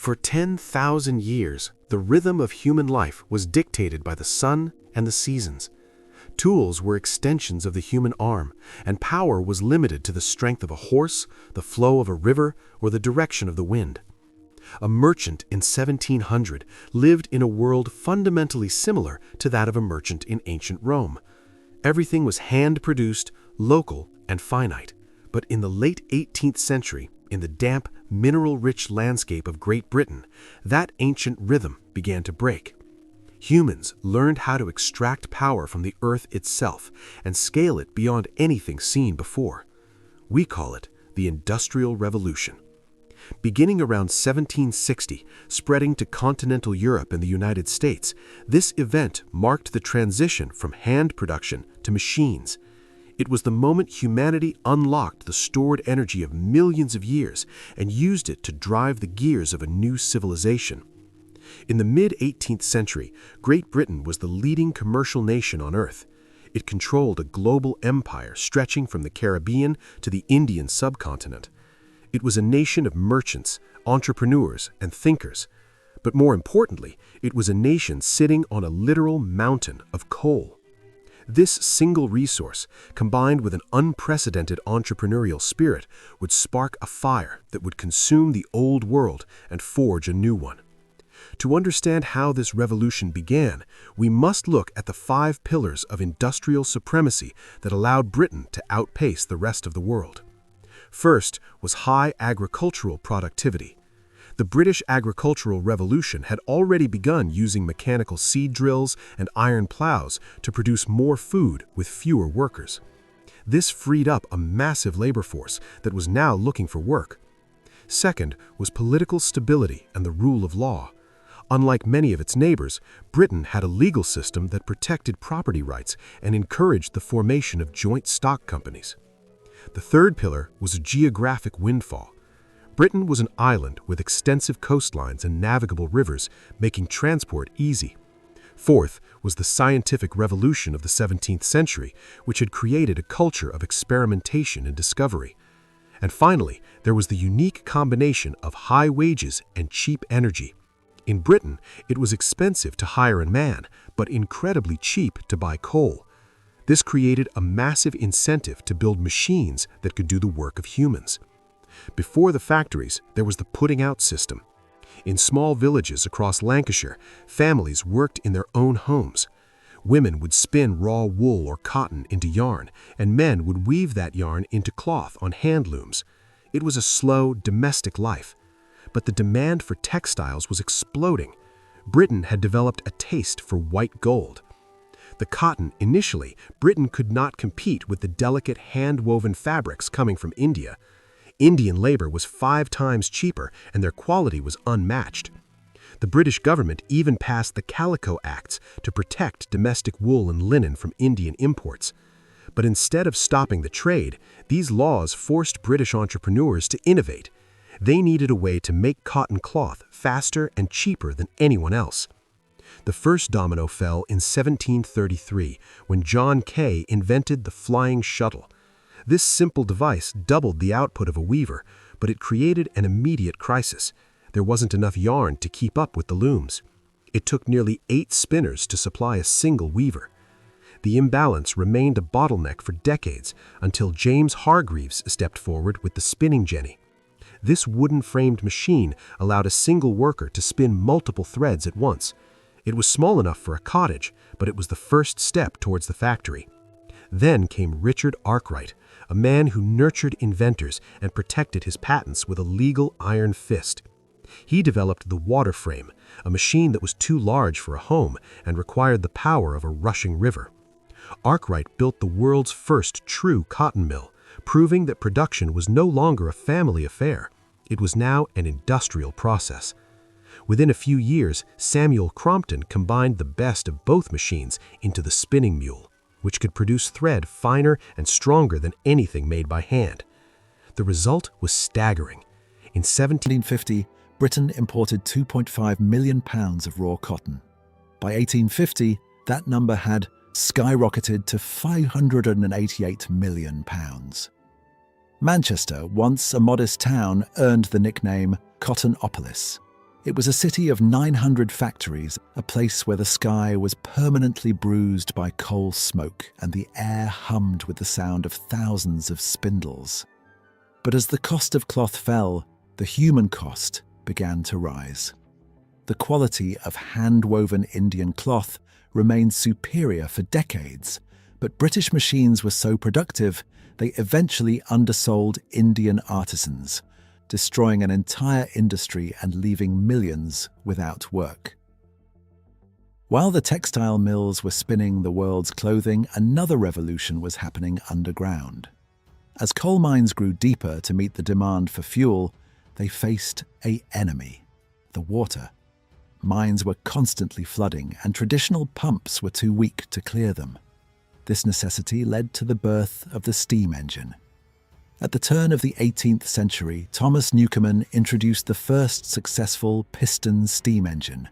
For 10,000 years, the rhythm of human life was dictated by the sun and the seasons. Tools were extensions of the human arm, and power was limited to the strength of a horse, the flow of a river, or the direction of the wind. A merchant in 1700 lived in a world fundamentally similar to that of a merchant in ancient Rome. Everything was hand-produced, local, and finite. But in the late 18th century, in the damp, mineral-rich landscape of Great Britain, that ancient rhythm began to break. Humans learned how to extract power from the earth itself and scale it beyond anything seen before. We call it the Industrial Revolution. Beginning around 1760, spreading to continental Europe and the United States, this event marked the transition from hand production to machines. It was the moment humanity unlocked the stored energy of millions of years and used it to drive the gears of a new civilization. In the mid-18th century, Great Britain was the leading commercial nation on Earth. It controlled a global empire stretching from the Caribbean to the Indian subcontinent. It was a nation of merchants, entrepreneurs, and thinkers. But more importantly, it was a nation sitting on a literal mountain of coal. This single resource, combined with an unprecedented entrepreneurial spirit, would spark a fire that would consume the old world and forge a new one. To understand how this revolution began, we must look at the 5 pillars of industrial supremacy that allowed Britain to outpace the rest of the world. First was high agricultural productivity. The British agricultural revolution had already begun using mechanical seed drills and iron plows to produce more food with fewer workers. This freed up a massive labor force that was now looking for work. Second was political stability and the rule of law. Unlike many of its neighbors, Britain had a legal system that protected property rights and encouraged the formation of joint stock companies. The third pillar was a geographic windfall. Britain was an island with extensive coastlines and navigable rivers, making transport easy. Fourth was the scientific revolution of the 17th century, which had created a culture of experimentation and discovery. And finally, there was the unique combination of high wages and cheap energy. In Britain, it was expensive to hire a man, but incredibly cheap to buy coal. This created a massive incentive to build machines that could do the work of humans. Before the factories, there was the putting out system. In small villages across Lancashire, families worked in their own homes. Women would spin raw wool or cotton into yarn, and men would weave that yarn into cloth on hand looms. It was a slow, domestic life. But the demand for textiles was exploding. Britain had developed a taste for white gold. The cotton, initially, Britain could not compete with the delicate hand-woven fabrics coming from India. Indian labor was 5 times cheaper, and their quality was unmatched. The British government even passed the Calico Acts to protect domestic wool and linen from Indian imports. But instead of stopping the trade, these laws forced British entrepreneurs to innovate. They needed a way to make cotton cloth faster and cheaper than anyone else. The first domino fell in 1733 when John Kay invented the flying shuttle. This simple device doubled the output of a weaver, but it created an immediate crisis. There wasn't enough yarn to keep up with the looms. It took nearly 8 spinners to supply a single weaver. The imbalance remained a bottleneck for decades until James Hargreaves stepped forward with the spinning jenny. This wooden-framed machine allowed a single worker to spin multiple threads at once. It was small enough for a cottage, but it was the first step towards the factory. Then came Richard Arkwright, a man who nurtured inventors and protected his patents with a legal iron fist. He developed the water frame, a machine that was too large for a home and required the power of a rushing river. Arkwright built the world's first true cotton mill, proving that production was no longer a family affair. It was now an industrial process. Within a few years, Samuel Crompton combined the best of both machines into the spinning mule, which could produce thread finer and stronger than anything made by hand. The result was staggering. In 1750, Britain imported 2.5 million pounds of raw cotton. By 1850, that number had skyrocketed to 588 million pounds. Manchester, once a modest town, earned the nickname Cottonopolis. It was a city of 900 factories, a place where the sky was permanently bruised by coal smoke and the air hummed with the sound of thousands of spindles. But as the cost of cloth fell, the human cost began to rise. The quality of hand-woven Indian cloth remained superior for decades, but British machines were so productive they eventually undersold Indian artisans, destroying an entire industry and leaving millions without work. While the textile mills were spinning the world's clothing, another revolution was happening underground. As coal mines grew deeper to meet the demand for fuel, they faced an enemy: the water. Mines were constantly flooding, and traditional pumps were too weak to clear them. This necessity led to the birth of the steam engine. At the turn of the 18th century, Thomas Newcomen introduced the first successful piston steam engine.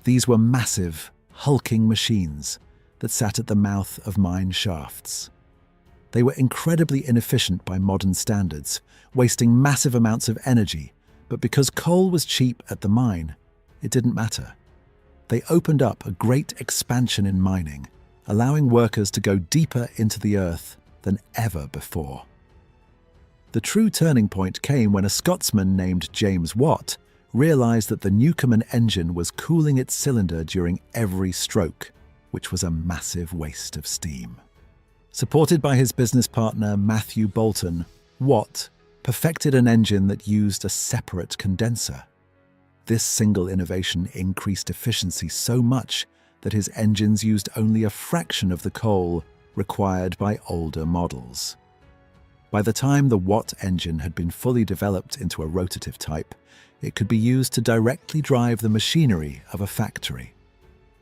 These were massive, hulking machines that sat at the mouth of mine shafts. They were incredibly inefficient by modern standards, wasting massive amounts of energy, but because coal was cheap at the mine, it didn't matter. They opened up a great expansion in mining, allowing workers to go deeper into the earth than ever before. The true turning point came when a Scotsman named James Watt realized that the Newcomen engine was cooling its cylinder during every stroke, which was a massive waste of steam. Supported by his business partner Matthew Boulton, Watt perfected an engine that used a separate condenser. This single innovation increased efficiency so much that his engines used only a fraction of the coal required by older models. By the time the Watt engine had been fully developed into a rotative type, it could be used to directly drive the machinery of a factory.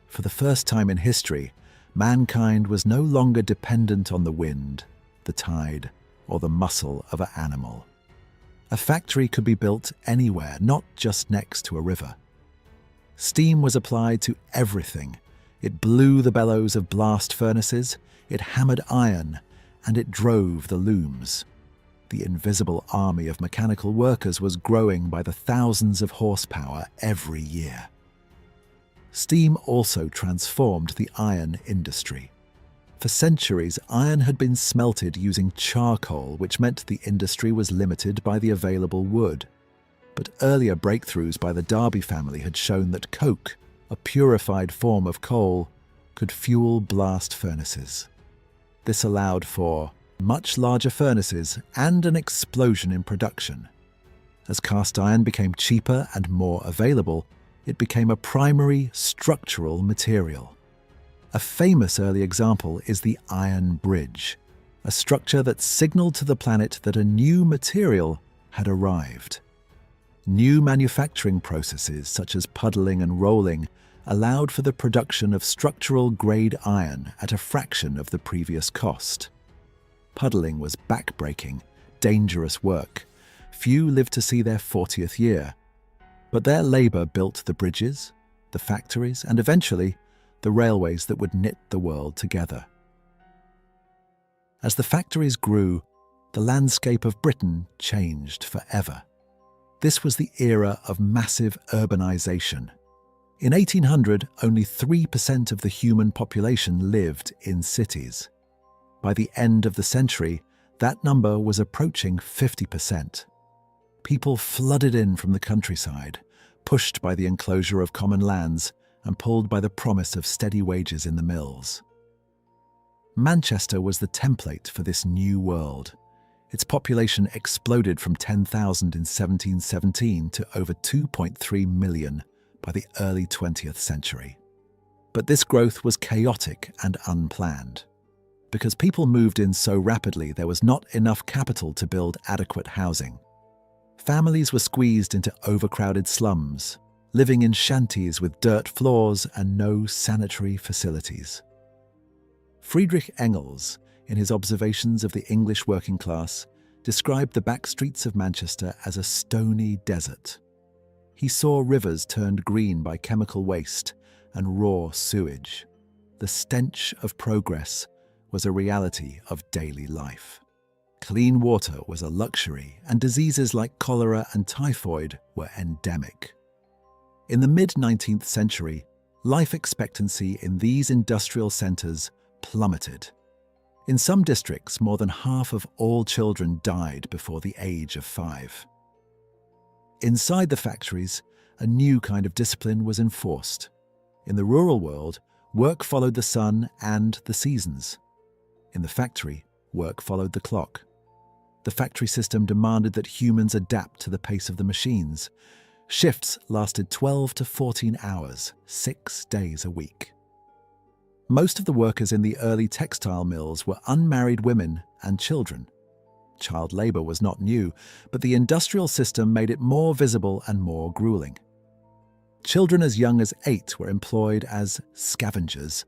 For the first time in history, mankind was no longer dependent on the wind, the tide, or the muscle of an animal. A factory could be built anywhere, not just next to a river. Steam was applied to everything. It blew the bellows of blast furnaces, it hammered iron, and it drove the looms. The invisible army of mechanical workers was growing by the thousands of horsepower every year. Steam also transformed the iron industry. For centuries, iron had been smelted using charcoal, which meant the industry was limited by the available wood. But earlier breakthroughs by the Derby family had shown that coke, a purified form of coal, could fuel blast furnaces. This allowed for much larger furnaces and an explosion in production. As cast iron became cheaper and more available, it became a primary structural material. A famous early example is the Iron Bridge, a structure that signaled to the planet that a new material had arrived. New manufacturing processes such as puddling and rolling allowed for the production of structural-grade iron at a fraction of the previous cost. Puddling was back-breaking, dangerous work. Few lived to see their 40th year. But their labour built the bridges, the factories, and eventually the railways that would knit the world together. As the factories grew, the landscape of Britain changed forever. This was the era of massive urbanisation. In 1800, only 3% of the human population lived in cities. By the end of the century, that number was approaching 50%. People flooded in from the countryside, pushed by the enclosure of common lands and pulled by the promise of steady wages in the mills. Manchester was the template for this new world. Its population exploded from 10,000 in 1717 to over 2.3 million by the early 20th century. But this growth was chaotic and unplanned. Because people moved in so rapidly, there was not enough capital to build adequate housing. Families were squeezed into overcrowded slums, living in shanties with dirt floors and no sanitary facilities. Friedrich Engels, in his observations of the English working class, described the back streets of Manchester as a stony desert. He saw rivers turned green by chemical waste and raw sewage. The stench of progress was a reality of daily life. Clean water was a luxury, and diseases like cholera and typhoid were endemic. In the mid-19th century, life expectancy in these industrial centers plummeted. In some districts, more than half of all children died before the age of 5. Inside the factories, a new kind of discipline was enforced. In the rural world, work followed the sun and the seasons. In the factory, work followed the clock. The factory system demanded that humans adapt to the pace of the machines. Shifts lasted 12 to 14 hours, 6 days a week. Most of the workers in the early textile mills were unmarried women and children. Child labor was not new, but the industrial system made it more visible and more grueling. Children as young as 8 were employed as scavengers,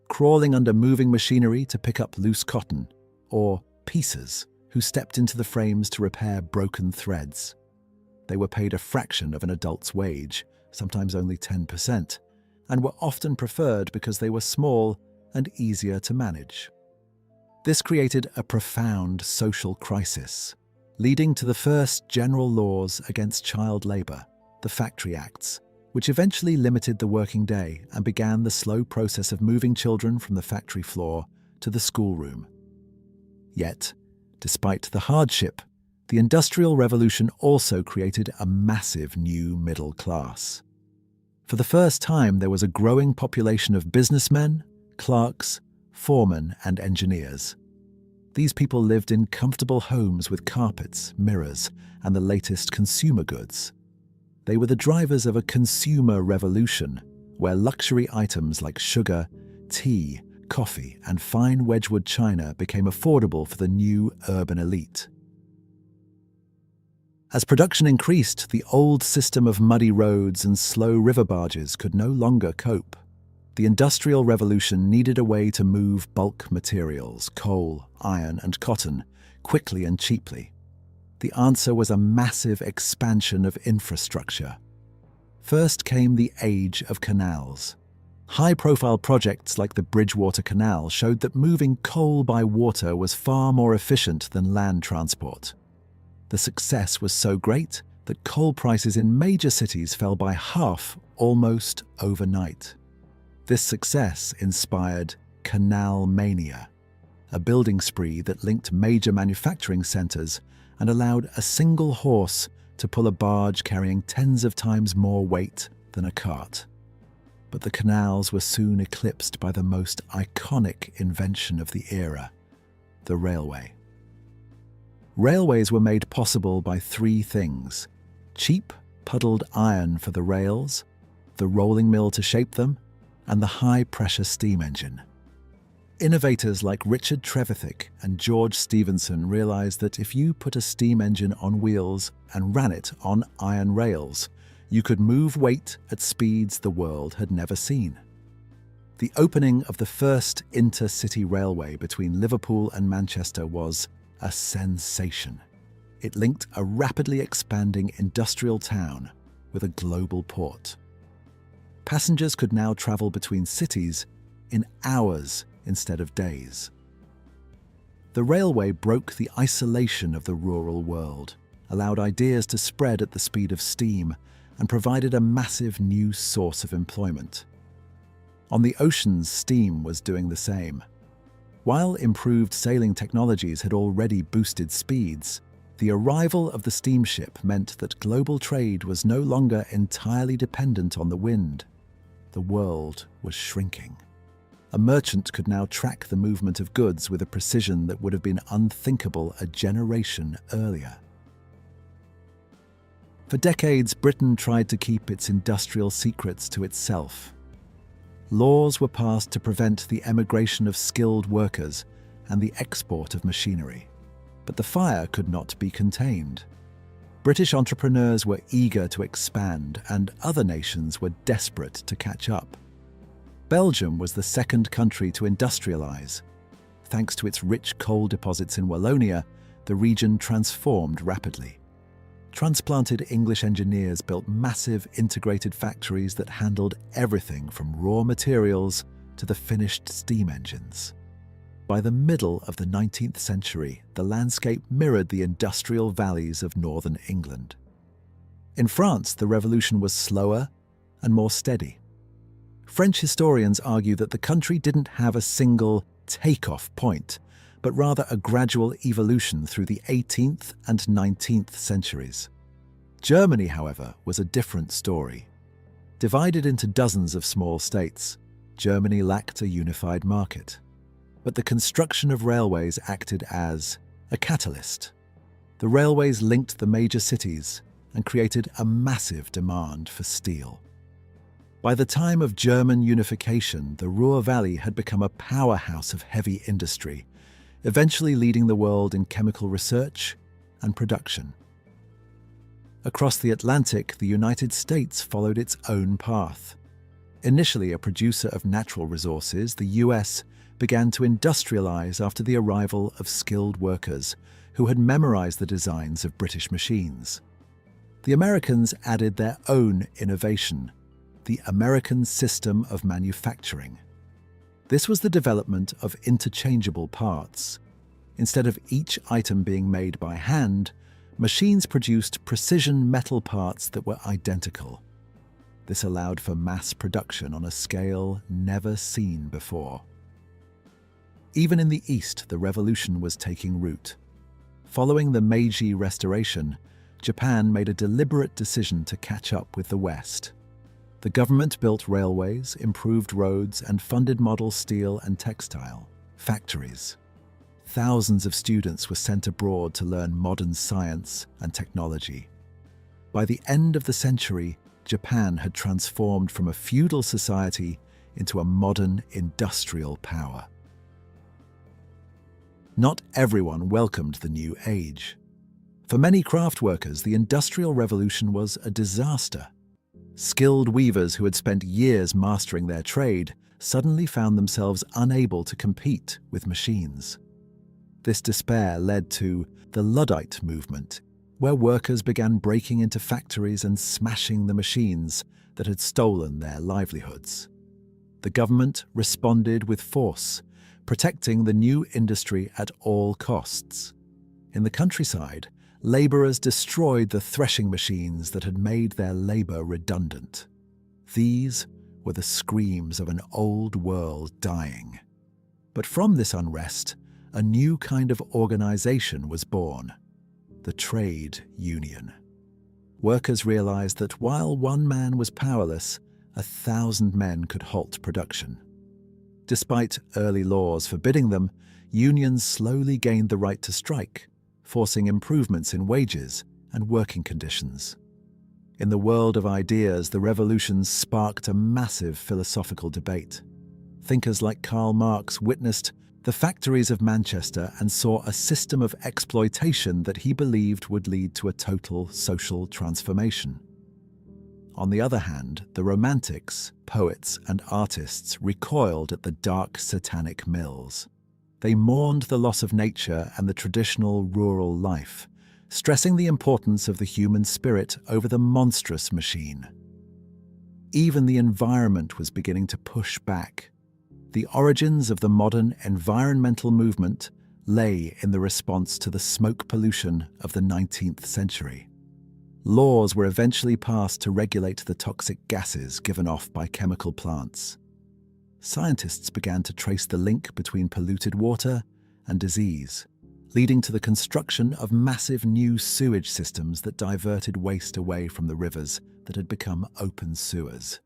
crawling under moving machinery to pick up loose cotton, or piecers who stepped into the frames to repair broken threads. They were paid a fraction of an adult's wage, sometimes only 10%, and were often preferred because they were small and easier to manage. This created a profound social crisis, leading to the first general laws against child labor, the Factory Acts, which eventually limited the working day and began the slow process of moving children from the factory floor to the schoolroom. Yet, despite the hardship, the Industrial Revolution also created a massive new middle class. For the first time, there was a growing population of businessmen, clerks, foremen, and engineers. These people lived in comfortable homes with carpets, mirrors, and the latest consumer goods. They were the drivers of a consumer revolution, where luxury items like sugar, tea, coffee, and fine Wedgwood china became affordable for the new urban elite. As production increased, the old system of muddy roads and slow river barges could no longer cope. The Industrial Revolution needed a way to move bulk materials, coal, iron, and cotton, quickly and cheaply. The answer was a massive expansion of infrastructure. First came the age of canals. High-profile projects like the Bridgewater Canal showed that moving coal by water was far more efficient than land transport. The success was so great that coal prices in major cities fell by half almost overnight. This success inspired Canal Mania, a building spree that linked major manufacturing centers and allowed a single horse to pull a barge carrying tens of times more weight than a cart. But the canals were soon eclipsed by the most iconic invention of the era, the railway. Railways were made possible by 3 things: cheap, puddled iron for the rails, the rolling mill to shape them, and the high-pressure steam engine. Innovators like Richard Trevithick and George Stephenson realized that if you put a steam engine on wheels and ran it on iron rails, you could move weight at speeds the world had never seen. The opening of the first intercity railway between Liverpool and Manchester was a sensation. It linked a rapidly expanding industrial town with a global port. Passengers could now travel between cities in hours instead of days. The railway broke the isolation of the rural world, allowed ideas to spread at the speed of steam, and provided a massive new source of employment. On the oceans, steam was doing the same. While improved sailing technologies had already boosted speeds, the arrival of the steamship meant that global trade was no longer entirely dependent on the wind. The world was shrinking. A merchant could now track the movement of goods with a precision that would have been unthinkable a generation earlier. For decades, Britain tried to keep its industrial secrets to itself. Laws were passed to prevent the emigration of skilled workers and the export of machinery. But the fire could not be contained. British entrepreneurs were eager to expand, and other nations were desperate to catch up. Belgium was the second country to industrialize. Thanks to its rich coal deposits in Wallonia, the region transformed rapidly. Transplanted English engineers built massive integrated factories that handled everything from raw materials to the finished steam engines. By the middle of the 19th century, the landscape mirrored the industrial valleys of northern England. In France, the revolution was slower and more steady. French historians argue that the country didn't have a single takeoff point, but rather a gradual evolution through the 18th and 19th centuries. Germany, however, was a different story. Divided into dozens of small states, Germany lacked a unified market. But the construction of railways acted as a catalyst. The railways linked the major cities and created a massive demand for steel. By the time of German unification, the Ruhr Valley had become a powerhouse of heavy industry, eventually leading the world in chemical research and production. Across the Atlantic, the United States followed its own path. Initially a producer of natural resources, the US began to industrialize after the arrival of skilled workers who had memorized the designs of British machines. The Americans added their own innovation, the American system of manufacturing. This was the development of interchangeable parts. Instead of each item being made by hand, machines produced precision metal parts that were identical. This allowed for mass production on a scale never seen before. Even in the East, the revolution was taking root. Following the Meiji Restoration, Japan made a deliberate decision to catch up with the West. The government built railways, improved roads, and funded model steel and textile factories. Thousands of students were sent abroad to learn modern science and technology. By the end of the century, Japan had transformed from a feudal society into a modern industrial power. Not everyone welcomed the new age. For many craft workers, the Industrial Revolution was a disaster. Skilled weavers who had spent years mastering their trade suddenly found themselves unable to compete with machines. This despair led to the Luddite movement, where workers began breaking into factories and smashing the machines that had stolen their livelihoods. The government responded with force, protecting the new industry at all costs. In the countryside, laborers destroyed the threshing machines that had made their labor redundant. These were the screams of an old world dying. But from this unrest, a new kind of organization was born: the trade union. Workers realized that while one man was powerless, 1,000 men could halt production. Despite early laws forbidding them, unions slowly gained the right to strike, forcing improvements in wages and working conditions. In the world of ideas, the revolution sparked a massive philosophical debate. Thinkers like Karl Marx witnessed the factories of Manchester and saw a system of exploitation that he believed would lead to a total social transformation. On the other hand, the Romantics, poets, and artists recoiled at the dark satanic mills. They mourned the loss of nature and the traditional rural life, stressing the importance of the human spirit over the monstrous machine. Even the environment was beginning to push back. The origins of the modern environmental movement lay in the response to the smoke pollution of the 19th century. Laws were eventually passed to regulate the toxic gases given off by chemical plants. Scientists began to trace the link between polluted water and disease, leading to the construction of massive new sewage systems that diverted waste away from the rivers that had become open sewers.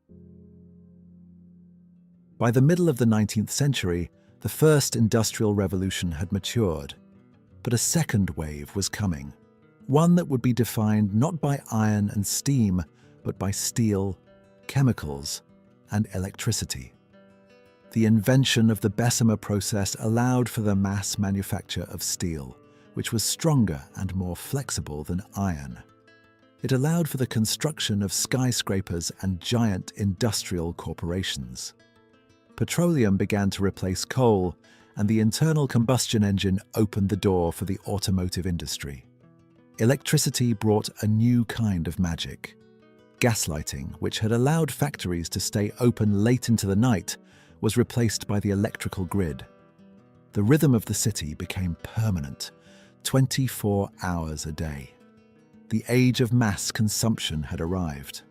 By the middle of the 19th century, the first industrial revolution had matured, but a second wave was coming, one that would be defined not by iron and steam, but by steel, chemicals, and electricity. The invention of the Bessemer process allowed for the mass manufacture of steel, which was stronger and more flexible than iron. It allowed for the construction of skyscrapers and giant industrial corporations. Petroleum began to replace coal, and the internal combustion engine opened the door for the automotive industry. Electricity brought a new kind of magic. Gaslighting, which had allowed factories to stay open late into the night, was replaced by the electrical grid. The rhythm of the city became permanent, 24 hours a day. The age of mass consumption had arrived.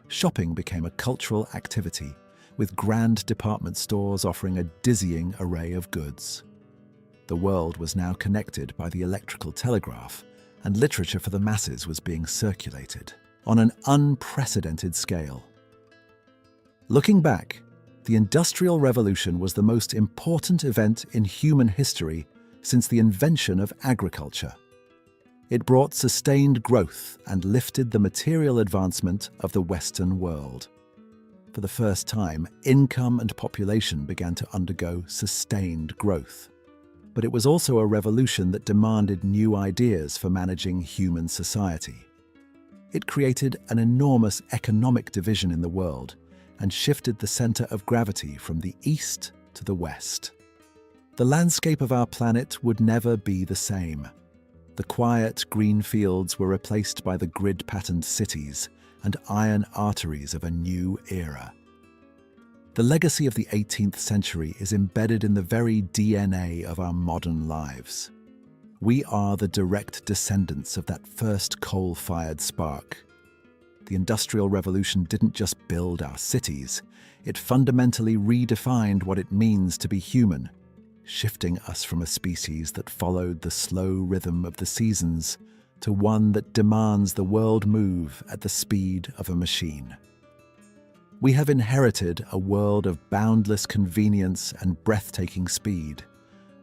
shopping became a cultural activity, with grand department stores offering a dizzying array of goods. The world was now connected by the electrical telegraph, and literature for the masses was being circulated on an unprecedented scale. Looking back, the Industrial Revolution was the most important event in human history since the invention of agriculture. It brought sustained growth and lifted the material advancement of the Western world. For the first time, income and population began to undergo sustained growth. But it was also a revolution that demanded new ideas for managing human society. It created an enormous economic division in the world and shifted the center of gravity from the east to the west. The landscape of our planet would never be the same. The quiet green fields were replaced by the grid-patterned cities and iron arteries of a new era. The legacy of the 18th century is embedded in the very DNA of our modern lives. We are the direct descendants of that first coal-fired spark. The Industrial Revolution didn't just build our cities, it fundamentally redefined what it means to be human, shifting us from a species that followed the slow rhythm of the seasons to one that demands the world move at the speed of a machine. We have inherited a world of boundless convenience and breathtaking speed,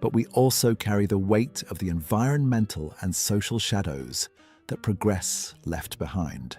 but we also carry the weight of the environmental and social shadows that progress left behind.